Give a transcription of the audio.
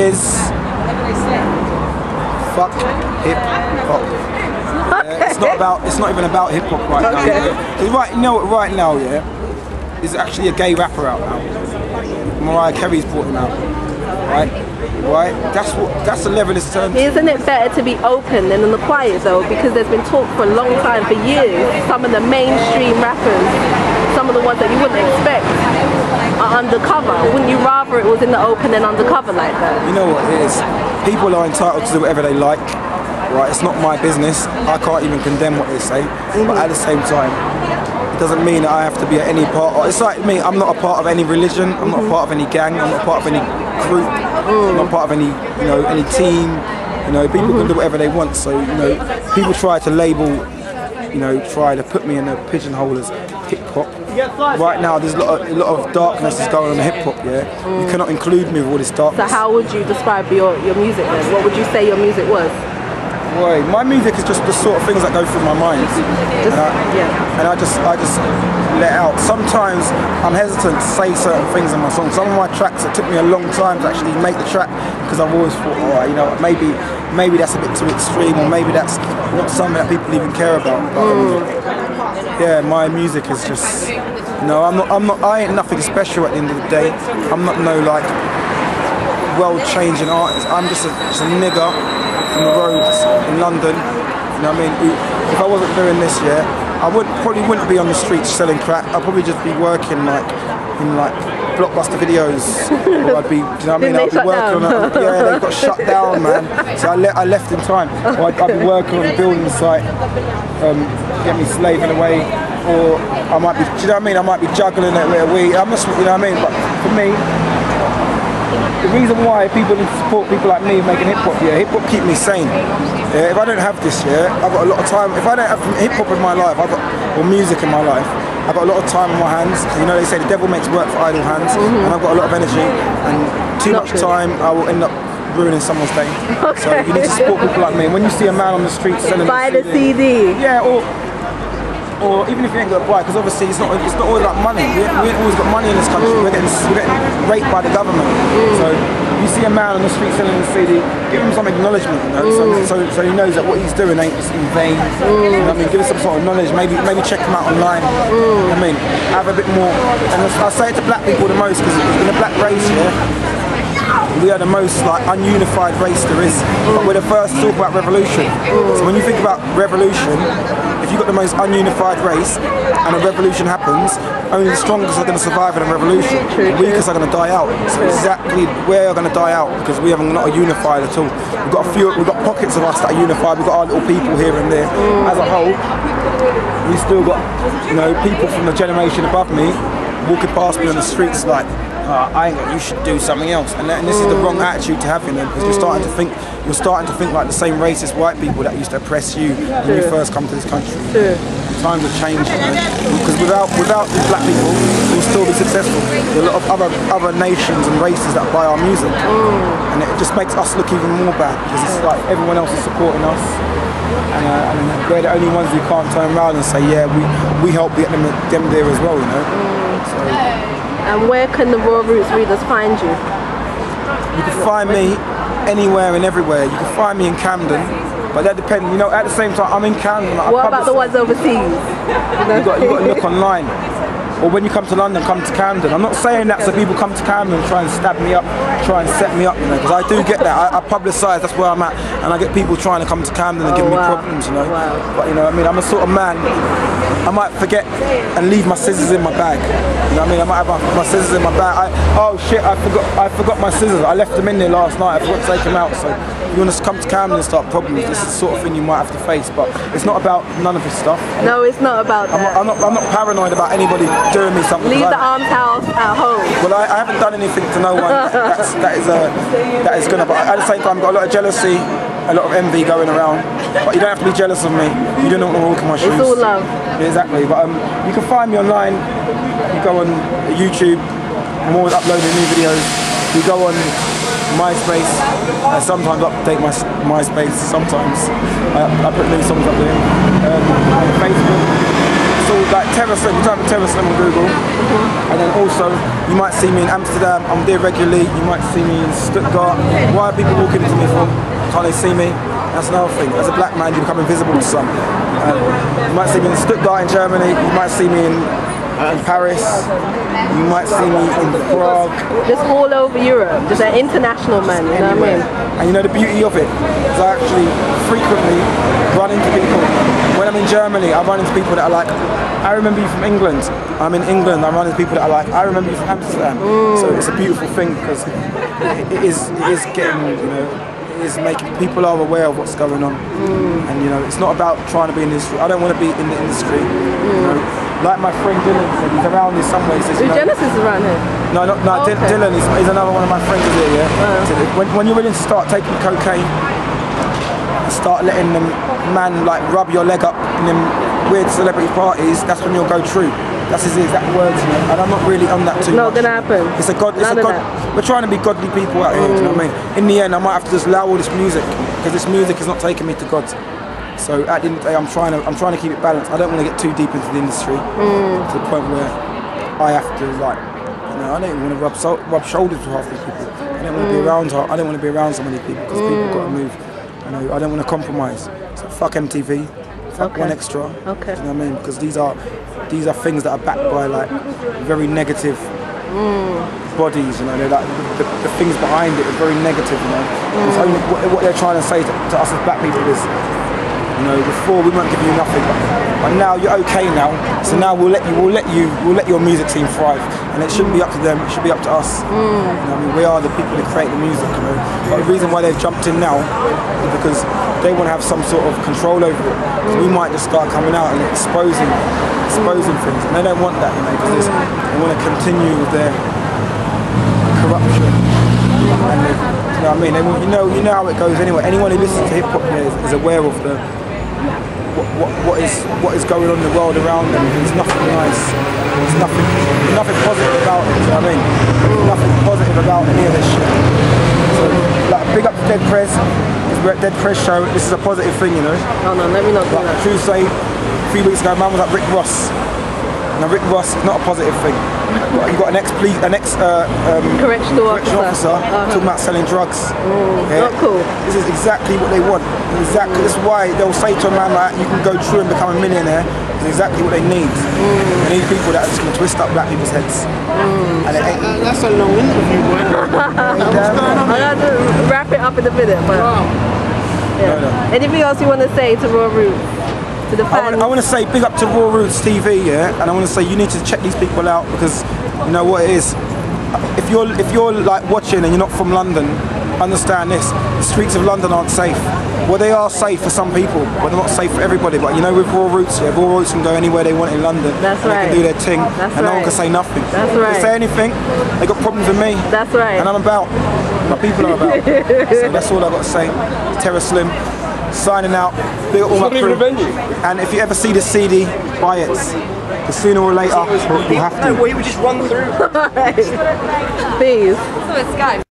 is fuck hip hop. Yeah, it's not even about hip hop right now. Yeah. Right, you know what? Right now, yeah, there's actually a gay rapper out now. Mariah Carey's brought him out. Right? That's the level it's turned to. Isn't it better to be open than in the quiet though? Because there's been talk for a long time, for years, some of the mainstream rappers, some of the ones that you wouldn't expect, are undercover. Wouldn't you rather it was in the open than undercover like that? You know what it is? People are entitled to do whatever they like. Right? It's not my business. I can't even condemn what they say. But at the same time, it doesn't mean that I have to be at any part of, it's like me, I'm not a part of any religion, I'm not a part of any gang, I'm not a part of any group, I'm not part of any, any team. People can do whatever they want. So, people try to label, try to put me in a pigeonhole as hip hop. Right now, there's a lot of darkness that's going on in hip hop. Yeah, you cannot include me with all this darkness. So how would you describe your music then? What would you say your music was? Right, my music is just the sort of things that go through my mind, and I just let out. Sometimes I'm hesitant to say certain things in my songs. Some of my tracks, it took me a long time to actually make the track because I've always thought, maybe that's a bit too extreme, or maybe that's not something that people even care about. But, yeah, my music is just, I ain't nothing special at the end of the day. I'm not no like world-changing artist. I'm just a nigger from the roads in London. You know what I mean? If I wasn't doing this, I probably wouldn't be on the streets selling crack. I'd probably just be working in blockbuster videos. Or I'd be, you know what I mean? I'd be working on they got shut down, man. So I left in time. Or I'd be working on a building site, get me slaving away. Or I might be, do you know what I mean? I might be juggling it with a weed. I'm just, you know what I mean? But for me, the reason why people need to support people like me making hip hop, hip hop keep me sane. If I don't have this, I've got a lot of time. If I don't have hip hop in my life, or music in my life, I've got a lot of time on my hands. They say the devil makes work for idle hands, and I've got a lot of energy, and too much time, I will end up ruining someone's day. Okay. So you need to support people like me. And when you see a man on the street selling buy the CD. Yeah, or even if you ain't got to buy, because obviously it's not always about money. We ain't always got money in this country. We're getting raped by the government. So you see a man on the street selling a CD, give him some acknowledgement, so he knows that what he's doing ain't just in vain. You know what I mean? Give him some sort of knowledge. Maybe check him out online. I mean, have a bit more. And I say it to black people the most, because in the black race, we are the most ununified race there is. But we're the first to talk about revolution. So when you think about revolution, if you've got the most ununified race and a revolution happens, only the strongest are going to survive in a revolution. The weakest are going to die out. So exactly where are going to die out, because we haven't not unified at all. We've got pockets of us that are unified. We've got our little people here and there. As a whole, we still got people from the generation above me walking past me on the streets like, you should do something else, and this is the wrong attitude to have, because you're starting to think like the same racist white people that used to oppress you when you first come to this country. Times have changed, because without these black people, we'll still be successful. There are a lot of other nations and races that buy our music, and it just makes us look even more bad, because it's like everyone else is supporting us, and we're the only ones who can't turn around and say, we help get them there as well, So, and where can the Rawroots readers find you? You can find me anywhere and everywhere. You can find me in Camden, but that depends. At the same time, I'm in Camden. What about the ones overseas? You've got to look online. Or when you come to London, come to Camden. I'm not saying that so people come to Camden and try and stab me up, try and set me up, because I do get that. I publicise, that's where I'm at, and I get people trying to come to Camden and give me problems, But I'm a sort of man, I might forget and leave my scissors in my bag. I might have my scissors in my bag. Oh shit, I forgot my scissors. I left them in there last night. I forgot to take them out. So if you want to come to Camden and start problems, this is the sort of thing you might have to face. But it's not about none of this stuff. No, it's not about that. I'm not paranoid about anybody doing me something. Leave the arms house at home. Well, I haven't done anything to no one that is gonna. But at the same time, I've got a lot of jealousy, a lot of envy going around. But you don't have to be jealous of me. You don't want to walk in my shoes. It's all love. Yeah, exactly. But you can find me online. You go on YouTube. I'm always uploading new videos. You go on MySpace. I sometimes update my MySpace. Sometimes I put new songs up there. Facebook. it's all like TERRA SLIM. You type in TERRA SLIM on Google, and then also you might see me in Amsterdam. I'm there regularly. You might see me in Stuttgart. Why are people walking into me for? Can't they see me? That's another thing. As a black man, you become invisible to some. You might see me in Stuttgart in Germany. You might see me in Paris. You might see me in Prague. Just all over Europe. Just an international man. You know what I mean? And you know the beauty of it is I actually frequently run into people. When I'm in Germany, I run into people that are like, I remember you from England. I'm in England. I run into people that are like, I remember you from Amsterdam. So it's a beautiful thing because it is getting, you know. Is making people are aware of what's going on, and you know it's not about trying to be in the industry. I don't want to be in the industry. You know, like my friend Dylan said, he's around here somewhere. He says, Genesis is around here. No, okay. Dylan is another one of my friends here. Yeah. So when you're willing to start taking cocaine, and start letting them man like rub your leg up in them weird celebrity parties, that's when you'll go true. That's his exact words, you know, and I'm not really on that too much. Not gonna happen. It's a God. We're trying to be godly people out here. Do you know what I mean? In the end, I might have to just allow all this music because this music is not taking me to God. So at the end of the day, I'm trying to keep it balanced. I don't want to get too deep into the industry to the point where I have to like, you know, I don't even want to rub shoulders with half these people. I don't want to be around. I don't want to be around so many people because people got to move. You know, I don't want to compromise. So fuck MTV. One extra. Okay. You know what I mean? Because these are things that are backed by like very negative bodies. You know, they're like the things behind it are very negative. You know, it's only what they're trying to say to us as black people is, you know, before we won't give you nothing, but now you're okay now. So now we'll let your music team thrive, and it shouldn't be up to them. It should be up to us. You know, I mean, we are the people that create the music. You know, but the reason why they've jumped in now is because they want to have some sort of control over it. So we might just start coming out and exposing things, and they don't want that, you know, because they want to continue with their corruption. And they, you know what I mean? They want, you know how it goes anyway. Anyone who listens to hip hop is aware of the what is going on in the world around them. There's nothing nice. There's nothing positive about it. You know what I mean? There's nothing positive about any of this shit. So, like, big up to Dead Prez. We're at Dead Prez show. This is a positive thing, you know. Oh no, let me not do that. Tuesday, 3 weeks ago, man was like Rick Ross. Now Rick Ross is not a positive thing. You got an correctional officer talking about selling drugs. Not cool. This is exactly what they want. Exactly. This is why they'll say to a man like, you can go through and become a millionaire. It's exactly what they need. They need people that are just going to twist up black people's heads. And that's a long interview, boy. I'm going to wrap it up in a minute. But yeah. No. Anything else you want to say to Rawroots? To the fans? I want to say big up to Rawroots TV, yeah, and I want to say you need to check these people out because you know what it is. If you're like watching and you're not from London, understand this: the streets of London aren't safe. Well, they are safe for some people, but they're not safe for everybody. But you know, with Rawroots, yeah, Rawroots can go anywhere they want in London. That's right. They can do their thing, and no one can say nothing. That's right. If they say anything, they got problems with me. That's right. And I'm about. My people are about. So that's all I got to say. TERRA SLIM. Signing out, big up all my crew. And if you ever see the CD, buy it. Because sooner or later, we'll have to. No, we would just run through. Alright. Peace. So it's Skype.